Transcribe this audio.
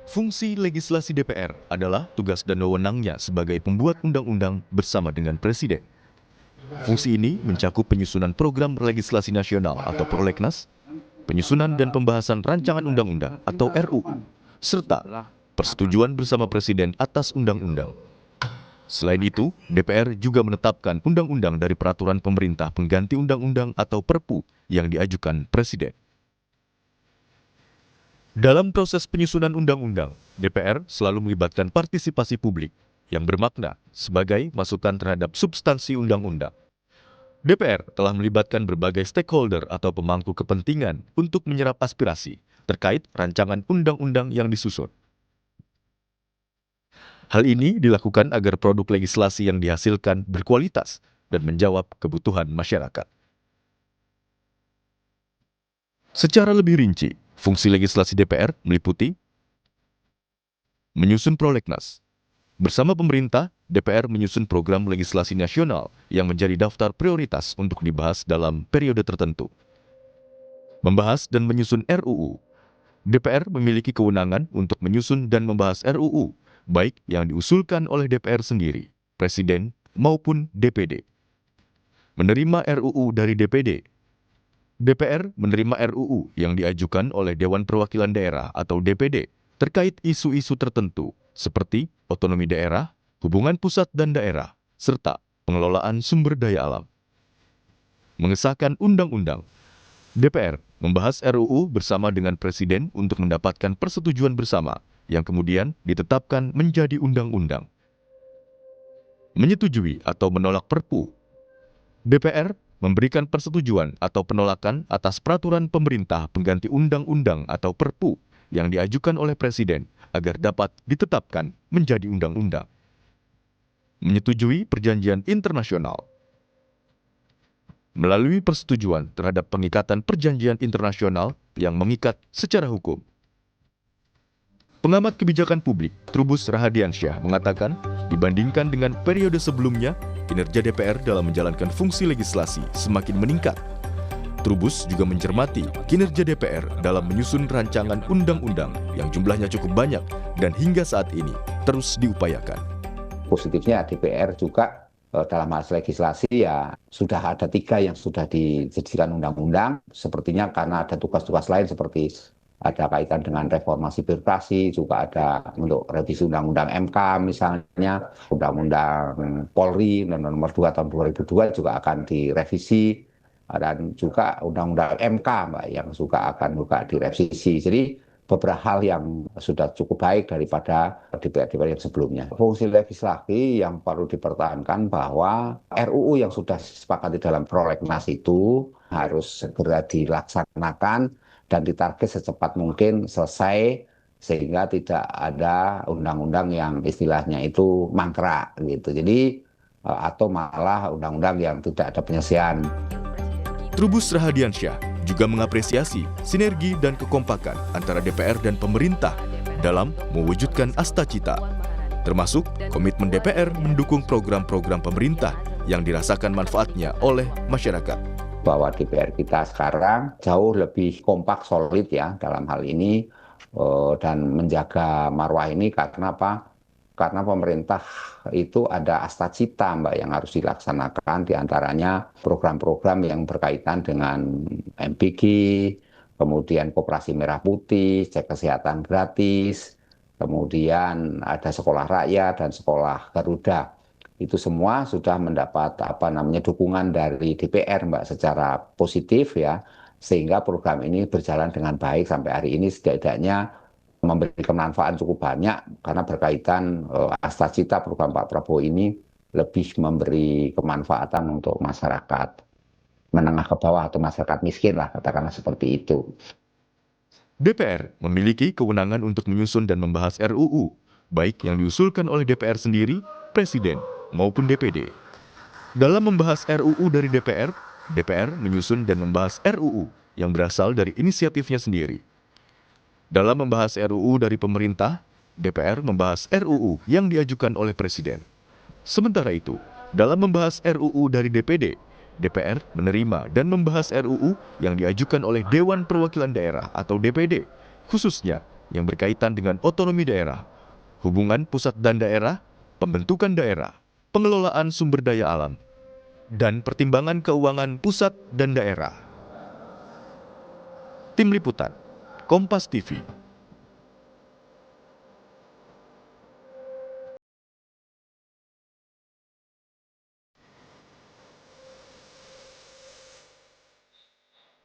Fungsi legislasi DPR adalah tugas dan wewenangnya sebagai pembuat undang-undang bersama dengan Presiden. Fungsi ini mencakup penyusunan program legislasi nasional atau prolegnas, penyusunan dan pembahasan rancangan undang-undang atau RUU, serta persetujuan bersama Presiden atas undang-undang. Selain itu, DPR juga menetapkan undang-undang dari peraturan pemerintah pengganti undang-undang atau Perpu yang diajukan Presiden. Dalam proses penyusunan undang-undang, DPR selalu melibatkan partisipasi publik yang bermakna sebagai masukan terhadap substansi undang-undang. DPR telah melibatkan berbagai stakeholder atau pemangku kepentingan untuk menyerap aspirasi terkait rancangan undang-undang yang disusun. Hal ini dilakukan agar produk legislasi yang dihasilkan berkualitas dan menjawab kebutuhan masyarakat. Secara lebih rinci, fungsi legislasi DPR meliputi menyusun prolegnas. Bersama pemerintah, DPR menyusun program legislasi nasional yang menjadi daftar prioritas untuk dibahas dalam periode tertentu. Membahas dan menyusun RUU. DPR memiliki kewenangan untuk menyusun dan membahas RUU, baik yang diusulkan oleh DPR sendiri, Presiden, maupun DPD. Menerima RUU dari DPD. DPR menerima RUU yang diajukan oleh Dewan Perwakilan Daerah atau DPD terkait isu-isu tertentu seperti otonomi daerah, hubungan pusat dan daerah, serta pengelolaan sumber daya alam. Mengesahkan undang-undang. DPR membahas RUU bersama dengan Presiden untuk mendapatkan persetujuan bersama yang kemudian ditetapkan menjadi undang-undang. Menyetujui atau menolak Perpu. DPR memberikan persetujuan atau penolakan atas peraturan pemerintah pengganti undang-undang atau Perpu yang diajukan oleh Presiden agar dapat ditetapkan menjadi undang-undang. Menyetujui perjanjian internasional. Melalui persetujuan terhadap pengikatan perjanjian internasional yang mengikat secara hukum. Pengamat kebijakan publik Trubus Rahadiansyah mengatakan, dibandingkan dengan periode sebelumnya, kinerja DPR dalam menjalankan fungsi legislasi semakin meningkat. Trubus juga mencermati kinerja DPR dalam menyusun rancangan undang-undang yang jumlahnya cukup banyak dan hingga saat ini terus diupayakan. Positifnya DPR juga dalam hal legislasi ya sudah ada 3 yang sudah dijadikan undang-undang. Sepertinya karena ada tugas-tugas lain seperti ada kaitan dengan reformasi birokrasi, juga ada untuk revisi Undang-Undang MK misalnya, Undang-Undang Polri, Undang-Undang Nomor 2 tahun 2002 juga akan direvisi, dan juga Undang-Undang MK Mbak, yang juga akan direvisi. Jadi beberapa hal yang sudah cukup baik daripada DPR-DPR yang sebelumnya. Fungsi legislasi yang perlu dipertahankan bahwa RUU yang sudah disepakati dalam prolegnas itu harus segera dilaksanakan dan ditarget secepat mungkin selesai sehingga tidak ada undang-undang yang istilahnya itu mangkrak gitu. Jadi atau malah undang-undang yang tidak ada penyelesaian. Trubus Rahadiansyah juga mengapresiasi sinergi dan kekompakan antara DPR dan pemerintah dalam mewujudkan Astacita, termasuk komitmen DPR mendukung program-program pemerintah yang dirasakan manfaatnya oleh masyarakat. Bahwa DPR kita sekarang jauh lebih kompak, solid ya dalam hal ini dan menjaga marwah ini karena apa? Karena pemerintah itu ada Astacita Mbak yang harus dilaksanakan, diantaranya program-program yang berkaitan dengan MPG, kemudian Koperasi Merah Putih, cek kesehatan gratis, kemudian ada sekolah rakyat dan sekolah Garuda. Itu semua sudah mendapat dukungan dari DPR Mbak secara positif ya, sehingga program ini berjalan dengan baik sampai hari ini, setidaknya memberikan manfaat cukup banyak karena berkaitan Astacita program Pak Prabowo ini lebih memberi kemanfaatan untuk masyarakat menengah ke bawah atau masyarakat miskin lah, katakanlah seperti itu. DPR memiliki kewenangan untuk menyusun dan membahas RUU, baik yang diusulkan oleh DPR sendiri, Presiden, maupun DPD. Dalam membahas RUU dari DPR, DPR menyusun dan membahas RUU yang berasal dari inisiatifnya sendiri. Dalam membahas RUU dari pemerintah, DPR membahas RUU yang diajukan oleh Presiden. Sementara itu, dalam membahas RUU dari DPD, DPR menerima dan membahas RUU yang diajukan oleh Dewan Perwakilan Daerah atau DPD, khususnya yang berkaitan dengan otonomi daerah, hubungan pusat dan daerah, pembentukan daerah, pengelolaan sumber daya alam, dan pertimbangan keuangan pusat dan daerah. Tim Liputan, Kompas TV.